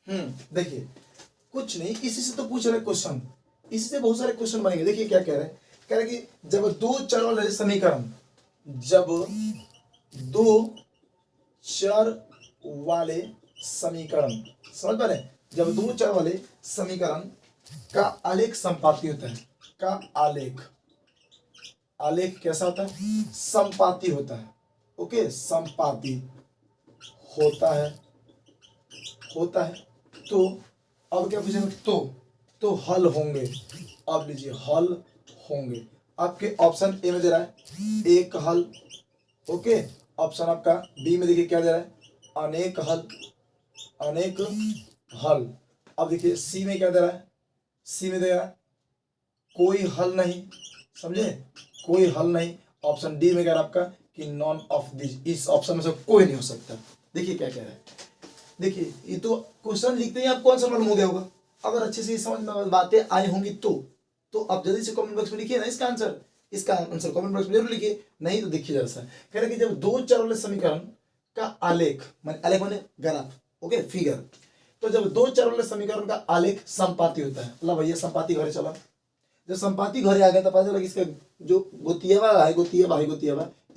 देखिए कुछ नहीं, इसी से तो पूछ रहे क्वेश्चन, इसी से बहुत सारे क्वेश्चन बनेंगे। देखिए क्या कह रहे हैं, कह रहे कि जब दो चर वाले समीकरण, जब दो चर वाले समीकरण, समझ पा रहे? जब दो चर वाले समीकरण का आलेख संपाती होता है, का आलेख, आलेख कैसा होता है? संपाती होता है। ओके, संपाती होता है, तो अब क्या पूछेंगे? तो हल होंगे। अब लीजिए हल होंगे। आपके ऑप्शन ए में दे रहा है एक हल। ओके, ऑप्शन आपका बी में देखिए क्या दे रहा है? अनेक हल, अनेक हल। अब देखिए सी में क्या दे रहा है? सी में दे रहा है कोई हल नहीं। समझे? कोई हल नहीं। ऑप्शन डी में कह रहा है आपका कि नॉन ऑफ दिस, इस ऑप्शन में से कोई नहीं हो सकता। देखिए क्या कह रहा है, देखिए ये तो क्वेश्चन लिखते ही आपको आंसर मालूम हो गया होगा। अगर अच्छे से समझ में बातें आई होंगी तो आप जल्दी से कमेंट बॉक्स में लिखिए ना इसका आंसर, कमेंट बॉक्स में जरूर लिखिए। नहीं तो देखिए जरा सा, कह रहे कि जब दो चर वाले समीकरण का आलेख माने ग्राफ, ओके फिगर, तो जब दो चर वाले समीकरण का आलेख संपाती होता है, मतलब भैया संपाती घरे चला, जब संपाती घरे आ गया तो पता चला कि इसका जो गोतियावा है,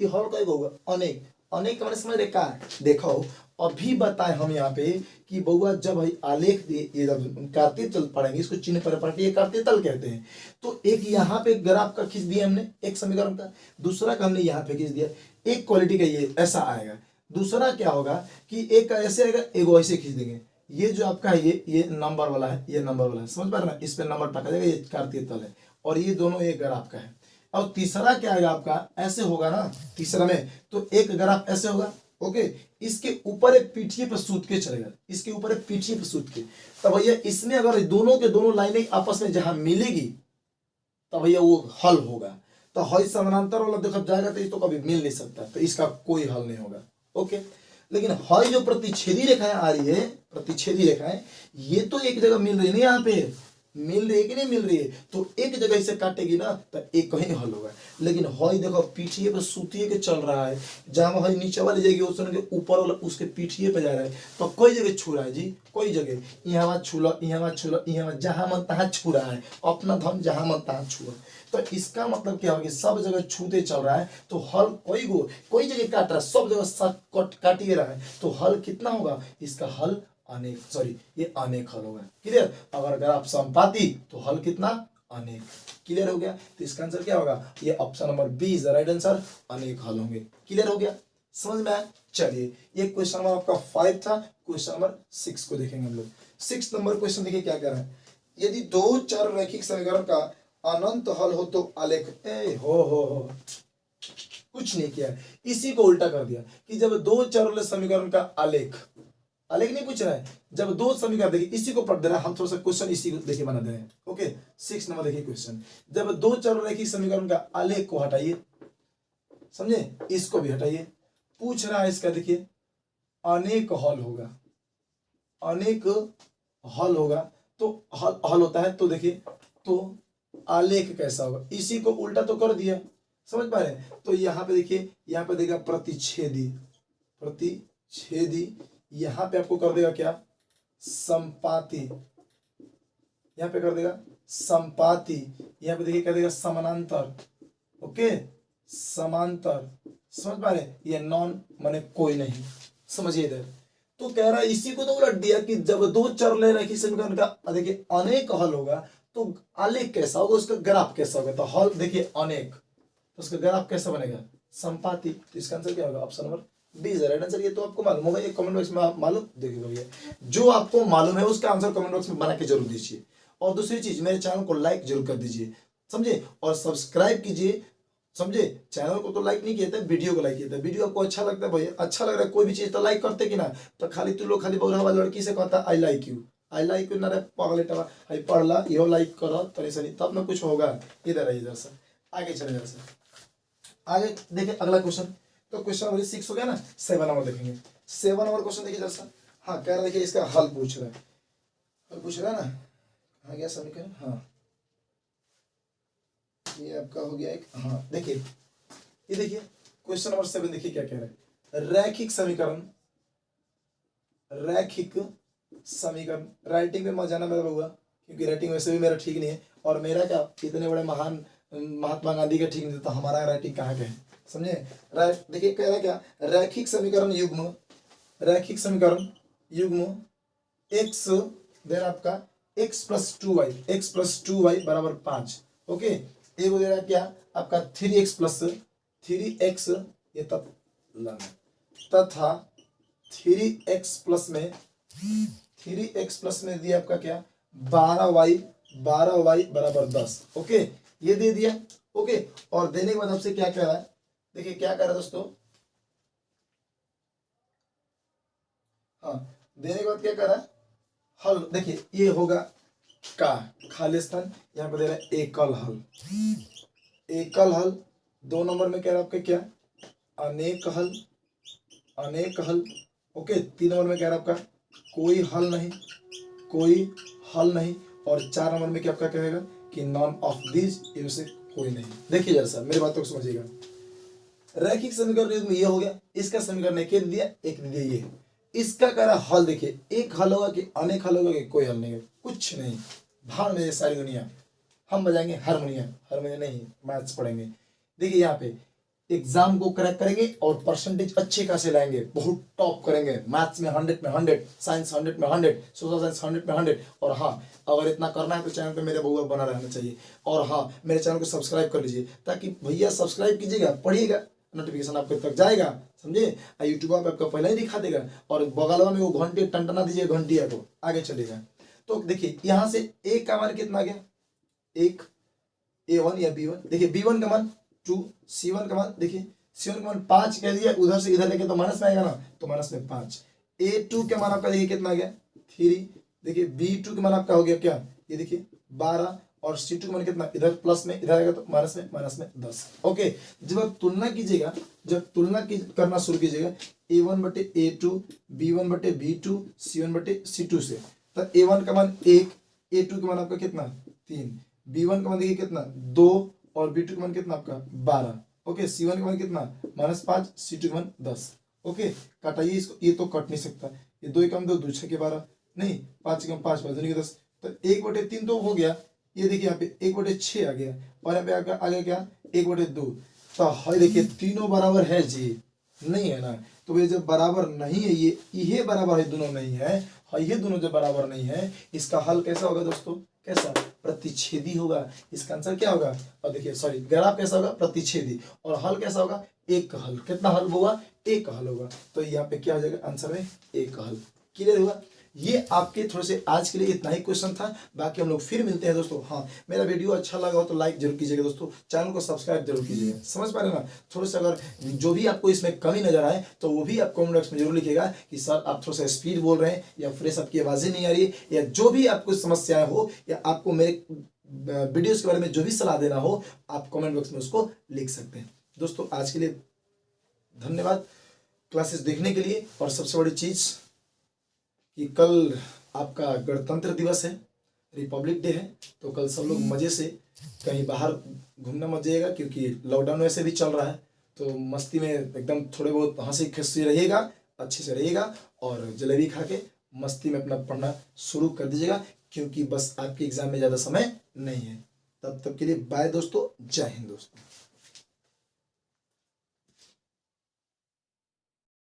ये हल का होगा अनेक। अनेक मैंने समझ रहे का? देखो अभी बताए हम यहाँ पे कि बउआ जब आलेख ये जब कार्तीय तल पढ़ेंगे, इसको चिन्ह पर पढ़ते ये कार्तीय तल कहते हैं। तो एक यहाँ पे ग्राफ का खींच दिया हमने एक समीकरण का, दूसरा का हमने यहाँ पे खींच दिया। एक क्वालिटी का ये ऐसा आएगा, दूसरा क्या होगा कि एक ऐसे आएगा, एगो ऐसे खींच देंगे। ये जो आपका है ये नंबर वाला है, ये नंबर वाला है, समझ पा रहे ना, इस पे नंबर टाका जाएगा, ये कार्तीय तल है, और ये दोनों एक ग्राफ का है। और तीसरा क्या आएगा आपका, ऐसे होगा ना तीसरा में, तो एक ग्राफ ऐसे होगा, ओके, इसके ऊपर एक पीठिए पर सूत के चलेगा, इसके ऊपर एक पीठिए पर सूत के, तब भैया इसमें अगर दोनों के दोनों लाइनें आपस में जहां मिलेगी तब भैया वो हल होगा। तो हल समानांतर वाला देखो जाएगा तो ये तो कभी मिल नहीं सकता, तो इसका कोई हल नहीं होगा, ओके। लेकिन हल जो प्रतिच्छेदी रेखाएं आ रही है, प्रतिच्छेदी रेखाएं, ये तो एक जगह मिल रही है ना, यहाँ पे मिल रही है कि नहीं मिल रही है, तो एक जगह इसे काटेगी ना तो एक कहीं हल होगा। लेकिन हई देखो पीठिए पे सूतिए के चल रहा है, जहां हई नीचे वाली जाएगी उस के ऊपर वाला उसके पीठिए पे जा रहा है, तो कई जगह छू रहा है जी, कोई जगह, यहाँ छूला, यहाँ छूला, यहाँ जहां मन तहां छू रहा है, अपना धन जहां मन तहां छुआ। तो इसका मतलब क्या होगा, सब जगह छूते चल रहा है, तो हल कोई जगह काट रहा है, सब जगह काटिए रहा है, तो हल कितना होगा, इसका हल अनेक, सॉरी ये अनेक हल होगा, क्लियर। अगर आप संपाती तो हल कितना, अनेक, क्लियर हो गया। तो इसका आंसर क्या होगा, ये option number B is the right answer, अनेक हल होंगे, क्लियर हो गया, समझ में आया। चलिए ये क्वेश्चन नंबर आपका 5 था, क्वेश्चन नंबर 6 को देखेंगे हम लोग। 6 नंबर क्वेश्चन देखिए क्या कह रहा है, यदि दो चर रैखिक समीकरण का अनंत हल हो तो आलेख, हो कुछ नहीं किया, इसी को उल्टा कर दिया कि जब दो चर वाले समीकरण का आलेख नहीं पूछ रहा है, जब दो समीकरण देखिए इसी को पढ़ दे रहा है, हम थोड़ा सा क्वेश्चन इसी को देखिए बना दे रहे हैं, ओके। 6 नंबर देखिए क्वेश्चन, जब दो चर रैखिक समीकरण का आलेख को हटाइए, समझे, इसको भी हटाइए, पूछ रहा है इसका देखिए अनेक हल होगा, अनेक हल होगा, तो हल होता है, तो देखिए तो आलेख कैसा होगा, इसी को उल्टा तो कर दिया, समझ पा रहे हैं। तो यहाँ पे देखिए, यहाँ पे देगा प्रतिच्छेदी, यहाँ पे आपको कर देगा क्या, संपाती, यहाँ पे कर देगा संपाती, यहाँ पे देखिए कर देगा समानांतर, ओके, समांतर, समझ पा रहे हैं, ये नॉन माने कोई नहीं, समझिए इधर। तो कह रहा है इसी को तो उलट दिया कि जब दो चर ले रखी समीकरण का देखिए अनेक हल होगा तो आलेख कैसा होगा, उसका ग्राफ कैसा होगा, तो हल देखिए अनेक, तो उसका ग्राफ कैसा बनेगा, संपाती। तो इसका आंसर क्या होगा, option number B is right answer. ये तो आपको मालूम होगा, ये कमेंट बॉक्स में आप मालूम देखिएगा भैया, जो आपको मालूम है उसका आंसर कमेंट बॉक्स में बना के जरूर दीजिए। और दूसरी चीज, मेरे चैनल को लाइक जरूर कर दीजिए, समझे, और सब्सक्राइब कीजिए, समझे। चैनल को तो लाइक नहीं किया था, वीडियो को लाइक किया था। वीडियो आपको अच्छा लगता है भैया, अच्छा लग रहा है, कोई भी चीज तो लाइक करते कि ना, तो खाली तू लोग खाली बोल वाला लड़की से कहता आई लाइक यू ना रे पगलेटवा, आई पढ़ला इहो लाइक करो तनी सनी, तब ना कुछ होगा। इधर है, इधर से आगे चले, इधर से आगे देखिए अगला क्वेश्चन। तो क्वेश्चन नंबर 6 हो गया ना, 7 नंबर देखेंगे। 7 नंबर क्वेश्चन देखिए जरा सा, हाँ कह रहा देखिए इसका हल पूछ रहा है, हल पूछ रहा है ना, हाँ गया समीकरण, हाँ ये आपका हो गया एक, हाँ देखिए ये देखिए क्वेश्चन नंबर 7 देखिए क्या कह रहा है, रैखिक समीकरण, राइटिंग में मत जाना मेरा बउआ, क्योंकि राइटिंग वैसे भी मेरा ठीक नहीं है, और मेरा क्या इतने बड़े महान महात्मा गांधी का ठीक नहीं था, तो हमारा राइटिंग कहाँ का है, समझे। देखिए कह रहा क्या, रैखिक समीकरण युग्म x दे रहा आपका x प्लस 2y बराबर 5, ओके। एक दे रहा क्या आपका 3x ये तब तथा 3x प्लस में दिया आपका क्या 12y बराबर 10, ओके, ये दे दिया, ओके। और देने के बाद आपसे क्या कह रहा है, देखिए क्या कह रहा है दोस्तों, हाँ देने के बाद क्या कह रहा है, हल देखिए ये होगा का खाली स्थान, यहाँ पे दे रहा है एकल हल। 2 नंबर में कह रहा है आपका क्या अनेक हल, ओके। 3 नंबर में कह रहा है आपका कोई हल नहीं, और 4 नंबर में क्या आपका कहेगा कि नॉन ऑफ दिस, इनमें से कोई नहीं। देखिए जरा सा मेरी बातों को समझिएगा, रैखिक समीकरण में ये हो गया, इसका समीकरण एक दिया, एक दिया ये, इसका कह रहा हल देखिए एक हल होगा कि अनेक हल होगा कि कोई हल नहीं है, कुछ नहीं, भाड़ में सारी दुनिया। हम बजाएंगे हारमोनियम नहीं, मैथ्स पढ़ेंगे। देखिए यहाँ पे एग्जाम को क्रैक करेंगे और परसेंटेज अच्छे खासे लाएंगे, बहुत टॉप करेंगे, मैथ्स में 100 में 100, साइंस 100 में 100, सोशल साइंस 100 में 100। और हाँ अगर इतना करना है तो चैनल पे मेरा बउआ बना रहना चाहिए, और हाँ मेरे चैनल को सब्सक्राइब कर लीजिए, ताकि भैया सब्सक्राइब कीजिएगा, पढ़िएगा नोटिफिकेशन आपके तक जाएगा, समझे। यूट्यूब पे आपको पहले ही दिखा देगा और बगल में वो घंटे टंटना दीजिए, घंटिया को आगे चलेगा। तो देखिए यहाँ से ए का मान कितना आ गया, एक A1 या B1, देखिए B1 का मान 2, C1 का मान देखिए C1 का मान 5 कह दिया, उधर से इधर लेके तो माइनस में आएगा ना, तो माइनस में 5। A2 का मान आपका देखिए कितना आ गया 3, देखिए B2 का मान आपका हो गया क्या, ये देखिए 12, और C2 का मान कितना, इधर प्लस में इधर आएगा तो माइनस में 10। ओके, जब आप तुलना कीजिएगा, जब तुलना करना शुरू कीजिएगा A1 बटे A2, B1 बटे B2, C1 बटे C2 से, तो A1 का मान 1, A2 का मान आपका कितना 3, B1 का मान देखिए कितना 2, और B2 का मान कितना आपका 12। ओके, C1 का मान कितना -5, C2 का मान 10। ओके, काटाइए इसको, ये तो कट नहीं सकता, ये 2 कम 2, 2 6 के 12, नहीं 5 कम 5, 5 दूनी के 10, तो 1/3 तो हो गया। ये देखिए यहाँ पे 1/6 आ गया, और यहाँ पे आ गया क्या 1/2। तो है देखिए तीनों बराबर है जी, नहीं है ना, तो ये जब बराबर नहीं है, ये बराबर है, दोनों नहीं है, ये दोनों जब बराबर नहीं है, इसका हल कैसा होगा दोस्तों, कैसा, प्रतिच्छेदी होगा। इसका आंसर क्या होगा, और देखिए सॉरी ग्राफ कैसा होगा, प्रतिच्छेदी, और हल कैसा होगा, एक हल। कितना हल होगा, एक हल होगा। तो यहाँ पे क्या हो जाएगा आंसर में, एक हल। क्लियर हुआ। ये आपके थोड़े से आज के लिए इतना ही क्वेश्चन था, बाकी हम लोग फिर मिलते हैं दोस्तों। हाँ, मेरा वीडियो अच्छा लगा हो तो लाइक जरूर कीजिएगा दोस्तों, चैनल को सब्सक्राइब जरूर कीजिएगा, समझ पा रहे हैं ना। थोड़ा सा अगर जो भी आपको इसमें कमी नजर आए तो वो भी आप कमेंट बॉक्स में जरूर लिखिएगा कि सर आप थोड़ा सा स्पीड बोल रहे हैं, या फ्रेश आपकी आवाजें नहीं आ रही है, या जो भी आपको समस्याएं हो, या आपको मेरे वीडियोज के बारे में जो भी सलाह देना हो, आप कमेंट बॉक्स में उसको लिख सकते हैं। दोस्तों आज के लिए धन्यवाद क्लासेस देखने के लिए। और सबसे बड़ी चीज कि कल आपका गणतंत्र दिवस है, रिपब्लिक डे है, तो कल सब लोग मजे से कहीं बाहर घूमना मत जाइएगा, क्योंकि लॉकडाउन वैसे भी चल रहा है, तो मस्ती में एकदम थोड़े बहुत हंसी खुशी रहिएगा, अच्छे से रहिएगा, और जलेबी खा के मस्ती में अपना पढ़ना शुरू कर दीजिएगा, क्योंकि बस आपके एग्जाम में ज़्यादा समय नहीं है। तब तक के लिए बाय दोस्तों, जय हिंद दोस्तों।